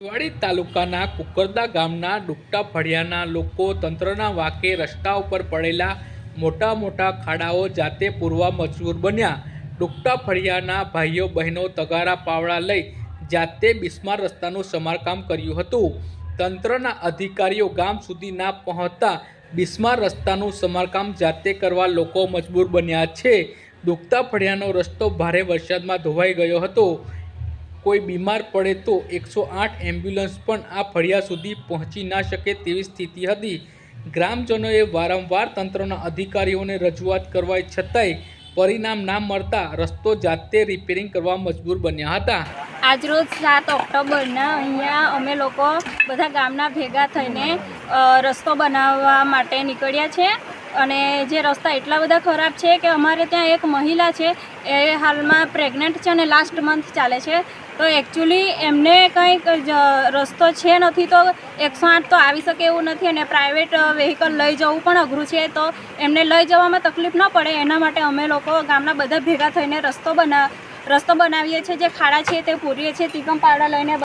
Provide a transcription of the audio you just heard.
વાડી તાલુકાના કુકરદા ગામના ડૂબતા ફળિયાના લોકો તંત્રના વાંકે રસ્તા ઉપર પડેલા મોટા મોટા ખાડાઓ જાતે પૂરવા મજબૂર બન્યા। ડૂબતા ફળિયાના ભાઈઓ બહેનો તગારા પાવડા લઈ જાતે બિસ્માર રસ્તાનું સમારકામ કર્યું હતું। તંત્રના અધિકારીઓ ગામ સુધી ના પહોંચતા બિસ્માર રસ્તાનું સમારકામ જાતે કરવા લોકો મજબૂર બન્યા છે। ડૂબતા ફળિયાનો રસ્તો ભારે વરસાદમાં ધોવાઈ ગયો હતો। કોઈ બીમાર પડે તો 108 એમ્બ્યુલન્સ પણ આ ફળિયા સુધી પહોંચી ના શકે તેવી સ્થિતિ હતી। ગ્રામજનોએ વારંવાર તંત્રના અધિકારીઓને રજૂઆત કરવા છતાંય પરિણામ ના મળતા રસ્તો જાતે રિપેરિંગ કરવા મજબૂર બન્યા હતા। આજરોજ 7 ઓક્ટોબરના અહીંયા અમે લોકો બધા ગામના ભેગા થઈને રસ્તો બનાવવા માટે નીકળ્યા છે અને જે રસ્તા એટલા બધા ખરાબ છે કે અમારે ત્યાં એક મહિલા છે એ હાલમાં પ્રેગ્નન્ટ છે અને લાસ્ટ મંથ ચાલે છે। તો એકચ્યુઅલી એમને કંઈક રસ્તો છે નથી તો 108 તો આવી શકે એવું નથી અને પ્રાઇવેટ વ્હીકલ લઈ જવું પણ અઘરું છે। તો એમને લઈ જવામાં તકલીફ ન પડે એના માટે અમે લોકો ગામના બધા ભેગા થઈને રસ્તો બનાવીએ છીએ। જે ખાડા છે તે પૂરીએ છીએ, તીકમ પાવડા લઈને